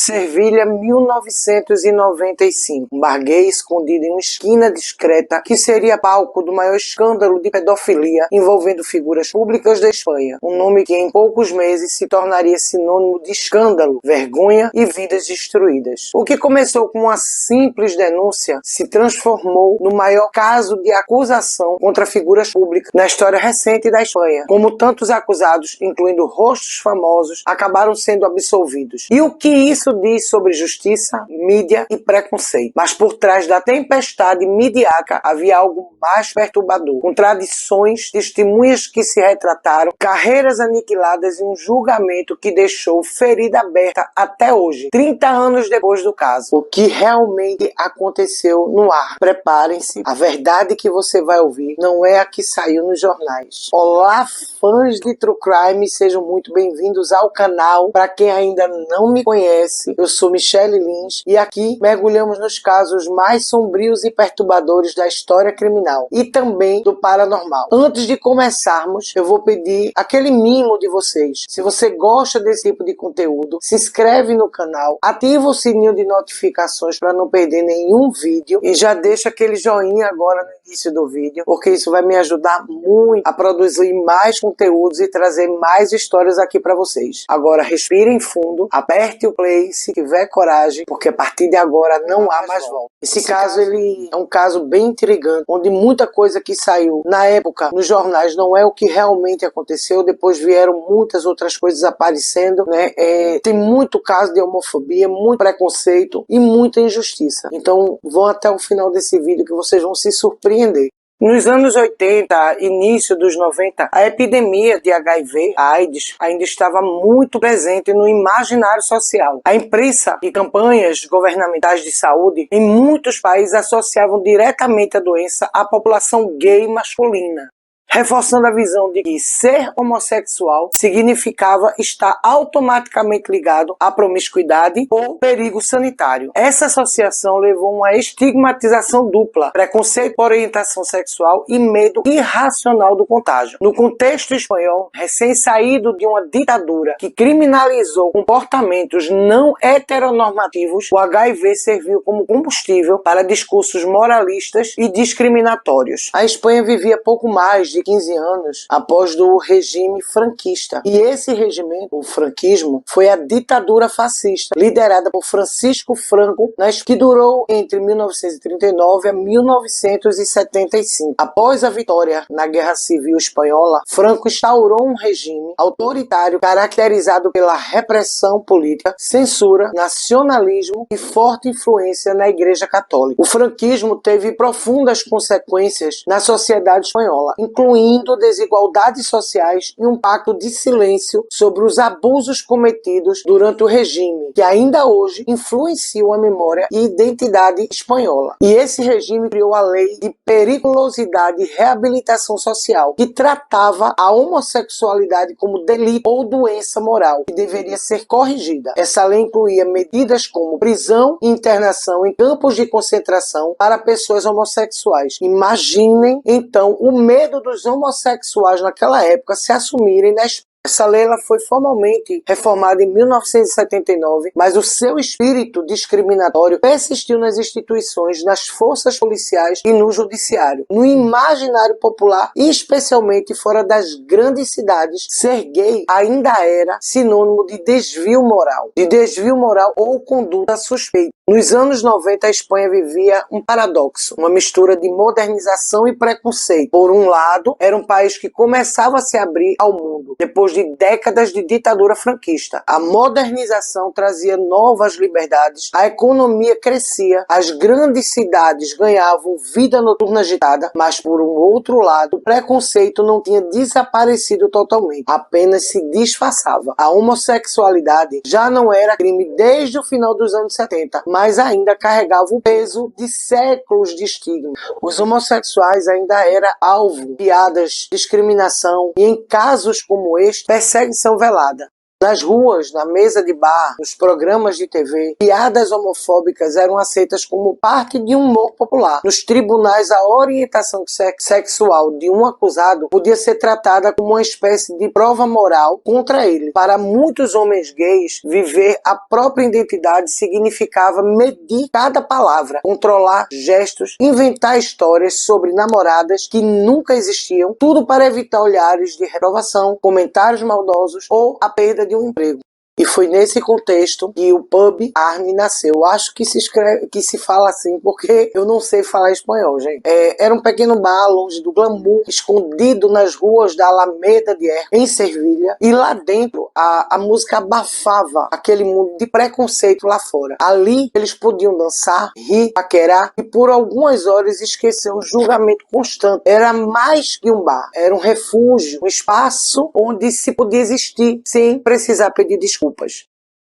Servilha, 1995. Um bar gay escondido em uma esquina discreta que seria palco do maior escândalo de pedofilia envolvendo figuras públicas da Espanha. Um nome que em poucos meses se tornaria sinônimo de escândalo, vergonha e vidas destruídas. O que começou com uma simples denúncia se transformou no maior caso de acusação contra figuras públicas na história recente da Espanha. Como tantos acusados, incluindo rostos famosos, acabaram sendo absolvidos. E o que isso diz sobre justiça, mídia e preconceito? Mas por trás da tempestade midiática havia algo mais perturbador. Contradições, testemunhas que se retrataram, carreiras aniquiladas e um julgamento que deixou ferida aberta até hoje, 30 anos depois do caso. O que realmente aconteceu no ar? Preparem-se, a verdade que você vai ouvir não é a que saiu nos jornais. Olá, fãs de True Crime, sejam muito bem-vindos ao canal. Para quem ainda não me conhece, eu sou Michelle Lins e aqui mergulhamos nos casos mais sombrios e perturbadores da história criminal e também do paranormal. Antes de começarmos, eu vou pedir aquele mimo de vocês. Se você gosta desse tipo de conteúdo, se inscreve no canal, ativa o sininho de notificações para não perder nenhum vídeo e já deixa aquele joinha agora no início do vídeo, porque isso vai me ajudar muito a produzir mais conteúdos e trazer mais histórias aqui para vocês. Agora respirem fundo, aperte o play se tiver coragem, porque a partir de agora não há mais volta. Esse caso ele é um caso bem intrigante, onde muita coisa que saiu na época nos jornais não é o que realmente aconteceu, depois vieram muitas outras coisas aparecendo, né? Tem muito caso de homofobia, muito preconceito e muita injustiça. Então vão até o final desse vídeo que vocês vão se surpreender. Nos anos 80, início dos 90, a epidemia de HIV/AIDS ainda estava muito presente no imaginário social. A imprensa e campanhas governamentais de saúde em muitos países associavam diretamente a doença à população gay masculina, reforçando a visão de que ser homossexual significava estar automaticamente ligado à promiscuidade ou perigo sanitário. Essa associação levou a uma estigmatização dupla, preconceito por orientação sexual e medo irracional do contágio. No contexto espanhol, recém-saído de uma ditadura que criminalizou comportamentos não heteronormativos, o HIV serviu como combustível para discursos moralistas e discriminatórios. A Espanha vivia pouco mais de 15 anos após o regime franquista. E esse regime, o franquismo, foi a ditadura fascista, liderada por Francisco Franco, que durou entre 1939 a 1975. Após a vitória na Guerra Civil Espanhola, Franco instaurou um regime autoritário caracterizado pela repressão política, censura, nacionalismo e forte influência na Igreja Católica. O franquismo teve profundas consequências na sociedade espanhola, incluindo desigualdades sociais e um pacto de silêncio sobre os abusos cometidos durante o regime, que ainda hoje influenciam a memória e identidade espanhola. E esse regime criou a Lei de Periculosidade e Reabilitação Social, que tratava a homossexualidade como delito ou doença moral, que deveria ser corrigida. Essa lei incluía medidas como prisão e internação em campos de concentração para pessoas homossexuais. Imaginem, então, o medo dos homossexuais naquela época se assumirem na Espanha. Essa lei foi formalmente reformada em 1979, mas o seu espírito discriminatório persistiu nas instituições, nas forças policiais e no judiciário. No imaginário popular, e especialmente fora das grandes cidades, ser gay ainda era sinônimo de desvio moral ou conduta suspeita. Nos anos 90, a Espanha vivia um paradoxo, uma mistura de modernização e preconceito. Por um lado, era um país que começava a se abrir ao mundo, depois de décadas de ditadura franquista. A modernização trazia novas liberdades, a economia crescia, as grandes cidades ganhavam vida noturna agitada, mas por um outro lado, o preconceito não tinha desaparecido totalmente, apenas se disfarçava. A homossexualidade já não era crime desde o final dos anos 70, mas ainda carregava o peso de séculos de estigma. Os homossexuais ainda eram alvo de piadas, discriminação e, em casos como este, perseguição velada. Nas ruas, na mesa de bar, nos programas de TV, piadas homofóbicas eram aceitas como parte de um humor popular. Nos tribunais, a orientação sexual de um acusado podia ser tratada como uma espécie de prova moral contra ele. Para muitos homens gays, viver a própria identidade significava medir cada palavra, controlar gestos, inventar histórias sobre namoradas que nunca existiam, tudo para evitar olhares de reprovação, comentários maldosos ou a perda de um emprego. E foi nesse contexto que o pub Arne nasceu. Acho que se fala assim porque eu não sei falar espanhol, gente. Era um pequeno bar longe do glamour, escondido nas ruas da Alameda de Hércules, em Sevilha. E lá dentro a música abafava aquele mundo de preconceito lá fora. Ali eles podiam dançar, rir, paquerar e por algumas horas esquecer o julgamento constante. Era mais que um bar, era um refúgio, um espaço onde se podia existir sem precisar pedir desculpas.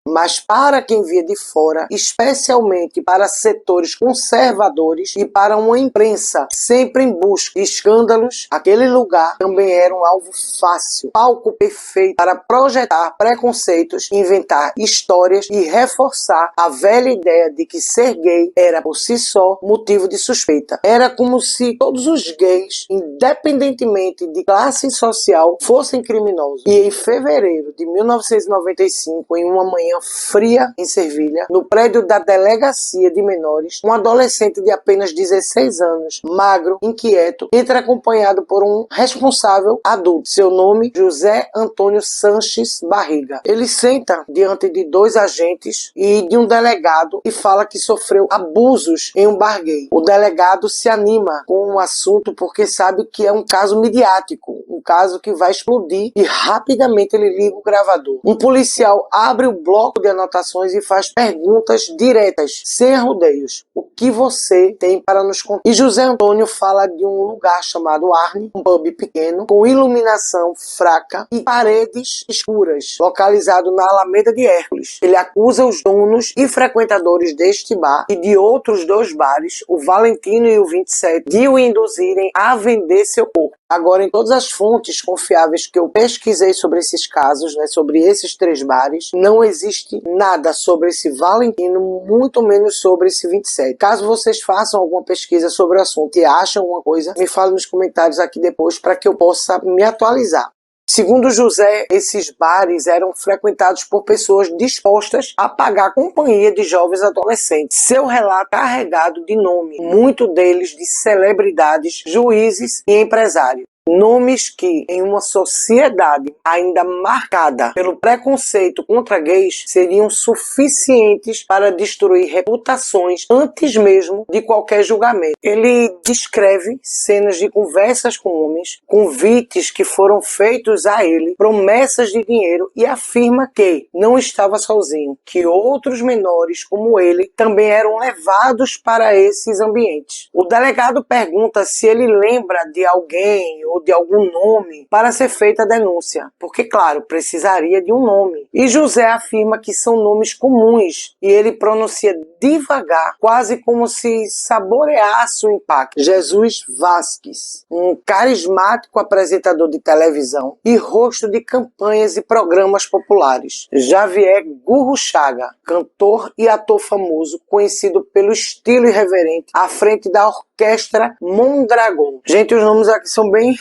Mas para quem via de fora, especialmente para setores conservadores e para uma imprensa sempre em busca de escândalos, aquele lugar também era um alvo fácil, palco perfeito para projetar preconceitos, inventar histórias e reforçar a velha ideia de que ser gay era por si só motivo de suspeita. Era como se todos os gays, independentemente de classe social, fossem criminosos. E em fevereiro de 1995, em uma manhã fria em Sevilha, no prédio da delegacia de menores, um adolescente de apenas 16 anos, magro, inquieto, entra acompanhado por um responsável adulto. Seu nome, José Antônio Sanches Barriga. Ele senta diante de dois agentes e de um delegado e fala que sofreu abusos em um bar gay. O delegado se anima com o assunto porque sabe que é um caso midiático, um caso que vai explodir, e rapidamente ele liga o gravador. Um policial abre o bloco de anotações e faz perguntas diretas, sem rodeios. O que você tem para nos contar? E José Antônio fala de um lugar chamado Arne, um pub pequeno, com iluminação fraca e paredes escuras, localizado na Alameda de Hércules. Ele acusa os donos e frequentadores deste bar e de outros dois bares, o Valentino e o 27, de o induzirem a vender seu corpo. Agora, em todas as fontes confiáveis que eu pesquisei sobre esses casos, sobre esses três bares, não existe nada sobre esse Valentino, muito menos sobre esse 27. Caso vocês façam alguma pesquisa sobre o assunto e acham alguma coisa, me falem nos comentários aqui depois para que eu possa me atualizar. Segundo José, esses bares eram frequentados por pessoas dispostas a pagar a companhia de jovens adolescentes. Seu relato carregado de nome, muito deles de celebridades, juízes e empresários. Nomes que, em uma sociedade ainda marcada pelo preconceito contra gays, seriam suficientes para destruir reputações antes mesmo de qualquer julgamento. Ele descreve cenas de conversas com homens, convites que foram feitos a ele, promessas de dinheiro, e afirma que não estava sozinho, que outros menores como ele também eram levados para esses ambientes. O delegado pergunta se ele lembra de alguém ou de algum nome para ser feita a denúncia, porque, claro, precisaria de um nome. E José afirma que são nomes comuns e ele pronuncia devagar, quase como se saboreasse o impacto. Jesus Vasquez, um carismático apresentador de televisão e rosto de campanhas e programas populares. Javier Gurruchaga, cantor e ator famoso, conhecido pelo estilo irreverente à frente da Orquestra Mondragón. Gente, os nomes aqui são bem...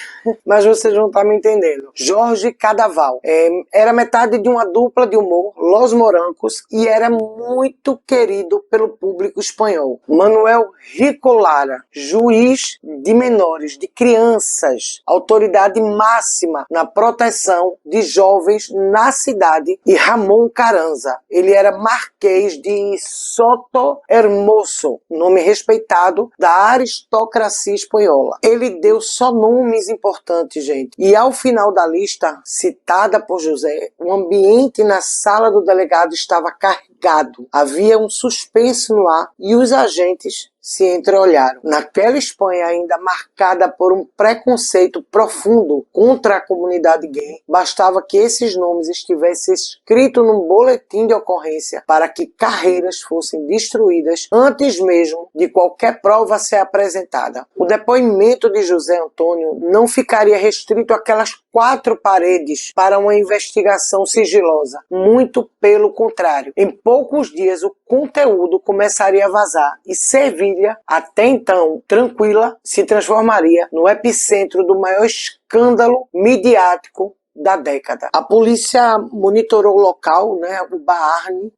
mas vocês vão estar me entendendo. Jorge Cadaval. Era metade de uma dupla de humor, Los Morancos, e era muito querido pelo público espanhol. Manuel Rico Lara, juiz de menores, de crianças, autoridade máxima na proteção de jovens na cidade, e Ramon Carranza. Ele era marquês de Soto Hermoso, nome respeitado da aristocracia espanhola. Ele deu só nomes importantes, gente. E ao final da lista, citada por José, o ambiente na sala do delegado estava carregado. Havia um suspense no ar e os agentes se entreolharam. Naquela Espanha ainda marcada por um preconceito profundo contra a comunidade gay, bastava que esses nomes estivessem escritos num boletim de ocorrência para que carreiras fossem destruídas antes mesmo de qualquer prova ser apresentada. O depoimento de José Antônio não ficaria restrito àquelas quatro paredes para uma investigação sigilosa. Muito pelo contrário. Em poucos dias o conteúdo começaria a vazar e Sevilha, até então tranquila, se transformaria no epicentro do maior escândalo midiático da década. A polícia monitorou o local, o Bar Arne,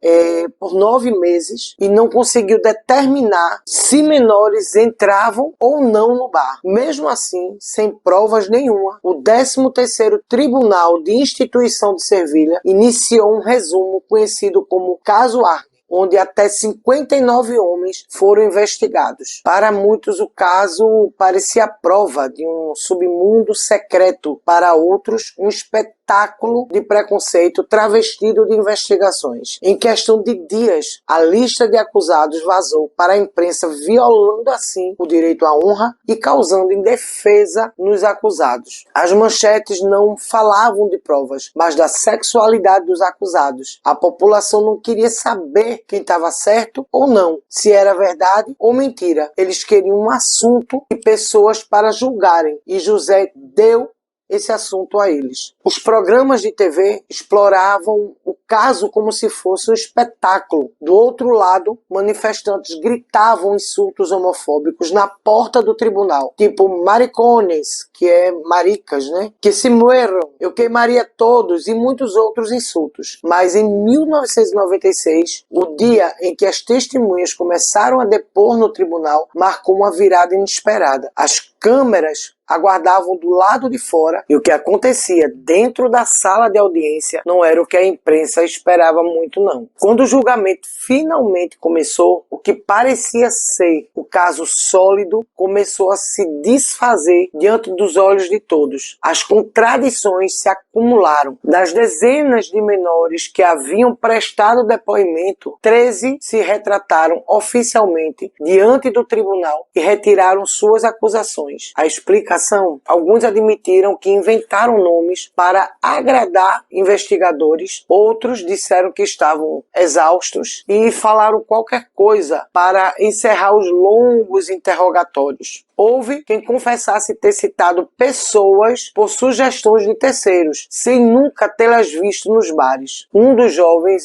por 9 meses e não conseguiu determinar se menores entravam ou não no bar. Mesmo assim, sem provas nenhuma, o 13º Tribunal de Instituição de Sevilha iniciou um resumo conhecido como Caso Arne, onde até 59 homens foram investigados. Para muitos, o caso parecia a prova de um submundo secreto. Para outros, um espetáculo de preconceito travestido de investigações. Em questão de dias, a lista de acusados vazou para a imprensa, violando assim o direito à honra e causando indefesa nos acusados. As manchetes não falavam de provas, mas da sexualidade dos acusados. A população não queria saber quem estava certo ou não, se era verdade ou mentira. Eles queriam um assunto e pessoas para julgarem, e José deu esse assunto a eles. Os programas de TV exploravam o caso como se fosse um espetáculo. Do outro lado, manifestantes gritavam insultos homofóbicos na porta do tribunal, tipo maricones, que é maricas, que se mueram, eu queimaria todos, e muitos outros insultos. Mas em 1996, o dia em que as testemunhas começaram a depor no tribunal, marcou uma virada inesperada. As câmeras aguardavam do lado de fora e o que acontecia dentro da sala de audiência não era o que a imprensa esperava muito não. Quando o julgamento finalmente começou, o que parecia ser o caso sólido começou a se desfazer diante dos olhos de todos. As contradições se acumularam. Das dezenas de menores que haviam prestado depoimento, 13 se retrataram oficialmente diante do tribunal e retiraram suas acusações. A explicação: alguns admitiram que inventaram nomes para agradar investigadores, outros disseram que estavam exaustos e falaram qualquer coisa para encerrar os longos interrogatórios. Houve quem confessasse ter citado pessoas por sugestões de terceiros, sem nunca tê-las visto nos bares. Um dos jovens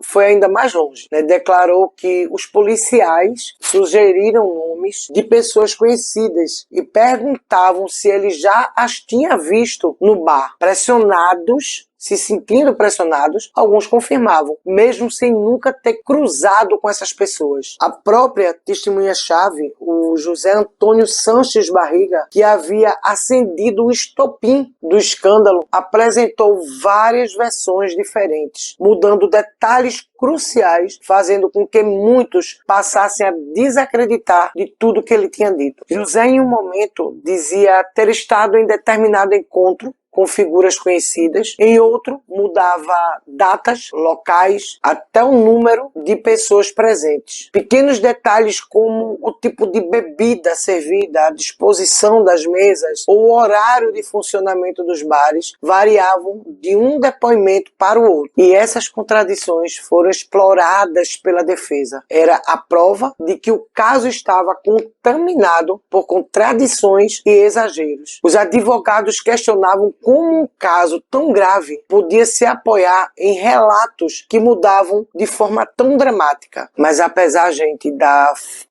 foi ainda mais longe, declarou que os policiais sugeriram nomes de pessoas conhecidas e perguntavam se ele já as tinha visto no bar. Se sentindo pressionados, alguns confirmavam, mesmo sem nunca ter cruzado com essas pessoas. A própria testemunha-chave, o José Antônio Sanches Barriga, que havia acendido o estopim do escândalo, apresentou várias versões diferentes, mudando detalhes cruciais, fazendo com que muitos passassem a desacreditar de tudo que ele tinha dito. José, em um momento, dizia ter estado em determinado encontro com figuras conhecidas, em outro mudava datas, locais, até o número de pessoas presentes. Pequenos detalhes como o tipo de bebida servida, a disposição das mesas ou o horário de funcionamento dos bares variavam de um depoimento para o outro. E essas contradições foram exploradas pela defesa. Era a prova de que o caso estava contaminado por contradições e exageros. Os advogados questionavam como um caso tão grave podia se apoiar em relatos que mudavam de forma tão dramática. Mas apesar, gente,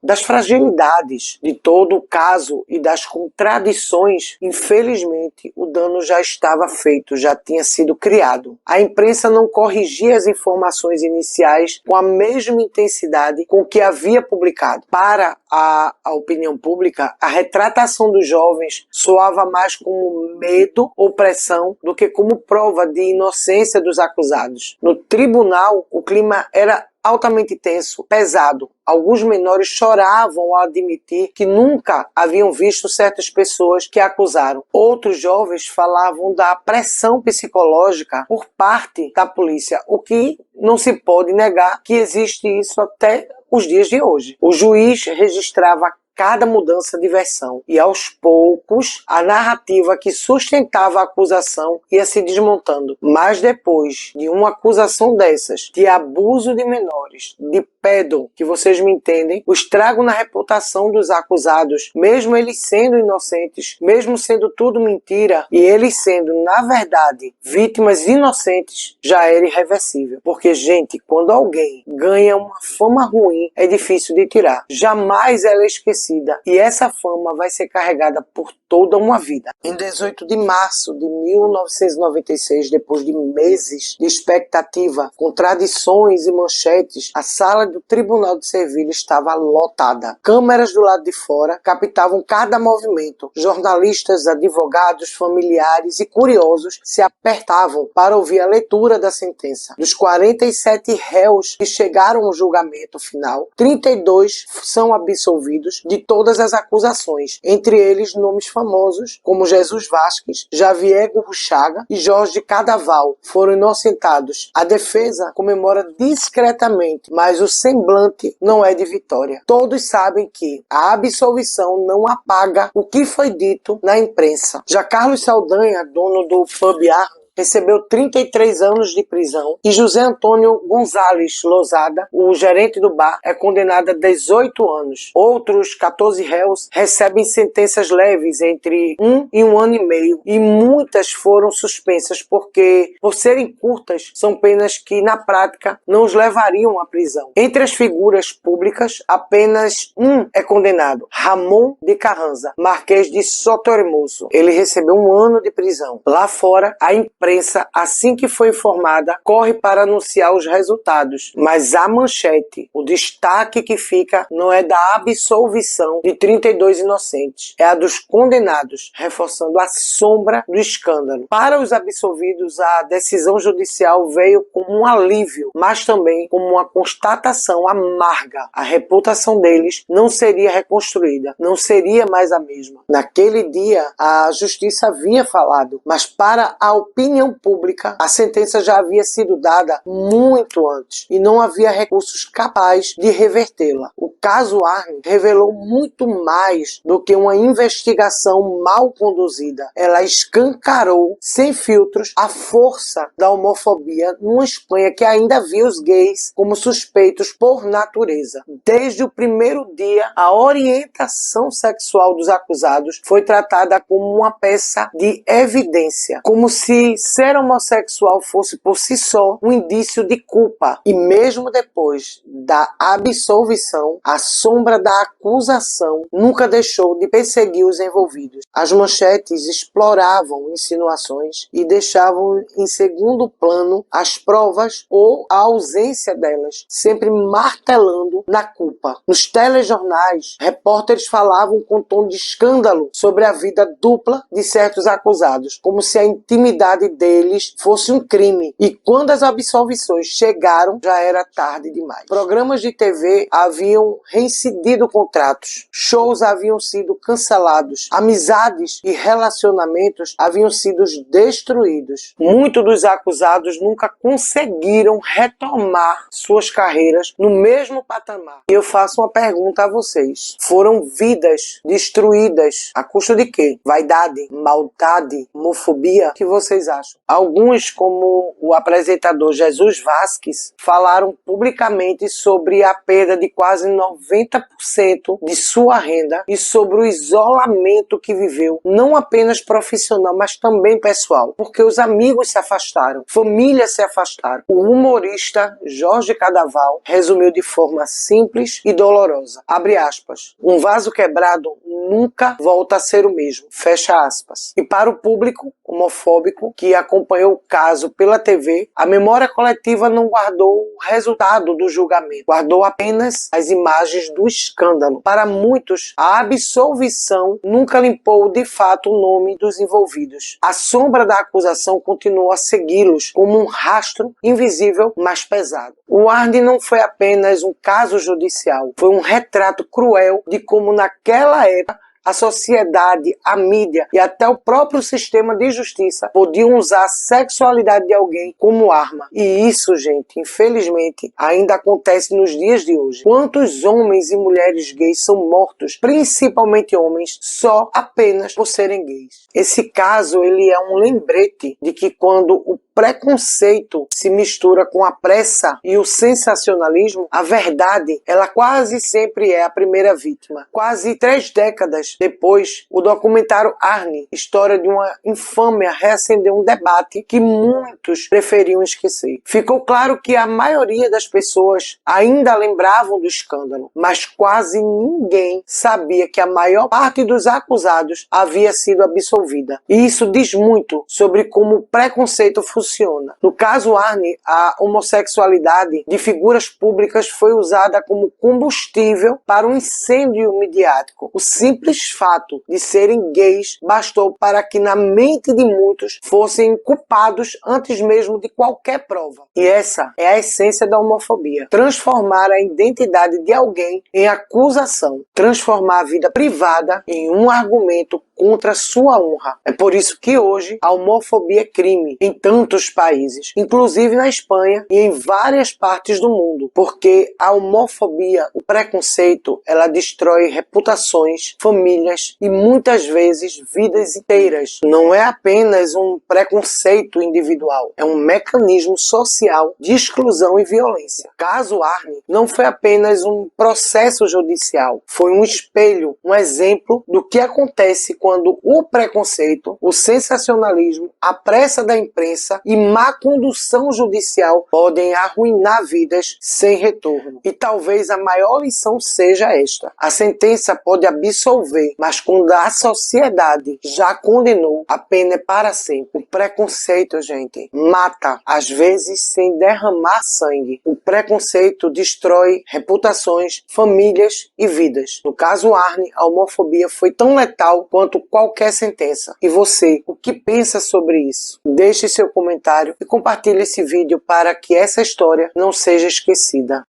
das fragilidades de todo o caso e das contradições, infelizmente o dano já estava feito, já tinha sido criado. A imprensa não corrigia as informações iniciais com a mesma intensidade com que havia publicado. Para a opinião pública, a retratação dos jovens soava mais como medo ou pressão do que como prova de inocência dos acusados. No tribunal, o clima era altamente tenso, pesado. Alguns menores choravam ao admitir que nunca haviam visto certas pessoas que acusaram. Outros jovens falavam da pressão psicológica por parte da polícia, o que não se pode negar que existe isso até os dias de hoje. O juiz registrava cada mudança de versão. E aos poucos, a narrativa que sustentava a acusação ia se desmontando. Mas depois de uma acusação dessas, de abuso de menores, de pedo, que vocês me entendem, o estrago na reputação dos acusados, mesmo eles sendo inocentes, mesmo sendo tudo mentira, e eles sendo, na verdade, vítimas inocentes, já era irreversível. Porque, gente, quando alguém ganha uma fama ruim, é difícil de tirar. Jamais ela é esquecida. E essa fama vai ser carregada por toda uma vida. Em 18 de março de 1996, depois de meses de expectativa, contradições e manchetes, a sala do Tribunal de Sevilha estava lotada. Câmeras do lado de fora captavam cada movimento. Jornalistas, advogados, familiares e curiosos se apertavam para ouvir a leitura da sentença. Dos 47 réus que chegaram ao julgamento final, 32 são absolvidos de todas as acusações, entre eles nomes famosos como Jesus Vasques, Javier Gurruchaga e Jorge Cadaval foram inocentados. A defesa comemora discretamente, mas o semblante não é de vitória. Todos sabem que a absolvição não apaga o que foi dito na imprensa. Já Carlos Saldanha, dono do Pub Arno, recebeu 33 anos de prisão e José Antônio Gonzalez Lozada, o gerente do bar, é condenado a 18 anos. Outros 14 réus recebem sentenças leves entre 1 e 1 ano e meio e muitas foram suspensas porque, por serem curtas, são penas que na prática não os levariam à prisão. Entre as figuras públicas, apenas um é condenado, Ramon de Carranza, Marquês de Sotoremoso. Ele recebeu 1 ano de prisão. Lá fora, a imprensa, assim que foi informada, corre para anunciar os resultados, mas a manchete, o destaque que fica não é da absolvição de 32 inocentes, é a dos condenados, reforçando a sombra do escândalo. Para os absolvidos, a decisão judicial veio como um alívio, mas também como uma constatação amarga. A reputação deles não seria reconstruída, não seria mais a mesma. Naquele dia, a justiça havia falado, mas para a opinião pública, a sentença já havia sido dada muito antes e não havia recursos capazes de revertê-la. O caso Arne revelou muito mais do que uma investigação mal conduzida. Ela escancarou, sem filtros, a força da homofobia numa Espanha que ainda via os gays como suspeitos por natureza. Desde o primeiro dia, a orientação sexual dos acusados foi tratada como uma peça de evidência, como se ser homossexual fosse por si só um indício de culpa. E mesmo depois da absolvição, a sombra da acusação nunca deixou de perseguir os envolvidos. As manchetes exploravam insinuações e deixavam em segundo plano as provas ou a ausência delas, sempre martelando na culpa. Nos telejornais, repórteres falavam com tom de escândalo sobre a vida dupla de certos acusados, como se a intimidade deles fosse um crime. E quando as absolvições chegaram, já era tarde demais. Programas de TV haviam reincidido contratos, shows haviam sido cancelados, amizades e relacionamentos haviam sido destruídos. Muitos dos acusados nunca conseguiram retomar suas carreiras no mesmo patamar. E eu faço uma pergunta a vocês. Foram vidas destruídas a custo de quê? Vaidade, maldade, homofobia? O que vocês acham? Alguns, como o apresentador Jesus Vasques, falaram publicamente sobre a perda de quase 90% de sua renda e sobre o isolamento que viveu, não apenas profissional, mas também pessoal, porque os amigos se afastaram, famílias se afastaram. O humorista Jorge Cadaval resumiu de forma simples e dolorosa. Abre aspas. Um vaso quebrado nunca volta a ser o mesmo. Fecha aspas. E para o público homofóbico que acompanhou o caso pela TV, a memória coletiva não guardou o resultado do julgamento, guardou apenas as imagens do escândalo. Para muitos, a absolvição nunca limpou de fato o nome dos envolvidos. A sombra da acusação continuou a segui-los como um rastro invisível, mas pesado. O Arne não foi apenas um caso judicial, foi um retrato cruel de como naquela época a sociedade, a mídia e até o próprio sistema de justiça podiam usar a sexualidade de alguém como arma. E isso, gente, infelizmente, ainda acontece nos dias de hoje. Quantos homens e mulheres gays são mortos, principalmente homens, só apenas por serem gays? Esse caso, ele é um lembrete de que quando o preconceito se mistura com a pressa e o sensacionalismo, a verdade, ela quase sempre é a primeira vítima. Quase 3 décadas depois, o documentário Arne, História de uma Infâmia, reacendeu um debate que muitos preferiam esquecer. Ficou claro que a maioria das pessoas ainda lembravam do escândalo, mas quase ninguém sabia que a maior parte dos acusados havia sido absolvida. E isso diz muito sobre como o preconceito funciona. No caso Arne, a homossexualidade de figuras públicas foi usada como combustível para um incêndio midiático. O simples fato de serem gays bastou para que na mente de muitos fossem culpados antes mesmo de qualquer prova. E essa é a essência da homofobia. Transformar a identidade de alguém em acusação. Transformar a vida privada em um argumento contra sua honra. É por isso que hoje a homofobia é crime em tantos países, inclusive na Espanha e em várias partes do mundo, porque a homofobia, o preconceito, ela destrói reputações, famílias e muitas vezes vidas inteiras. Não é apenas um preconceito individual, é um mecanismo social de exclusão e violência. O caso Arne não foi apenas um processo judicial, foi um espelho, um exemplo do que acontece quando o preconceito, o sensacionalismo, a pressa da imprensa e má condução judicial podem arruinar vidas sem retorno. E talvez a maior lição seja esta: a sentença pode absolver, mas quando a sociedade já condenou, a pena é para sempre. O preconceito, gente, mata, às vezes sem derramar sangue. O preconceito destrói reputações, famílias e vidas. No caso Arne, a homofobia foi tão letal quanto qualquer sentença. E você, o que pensa sobre isso? Deixe seu comentário e compartilhe esse vídeo para que essa história não seja esquecida.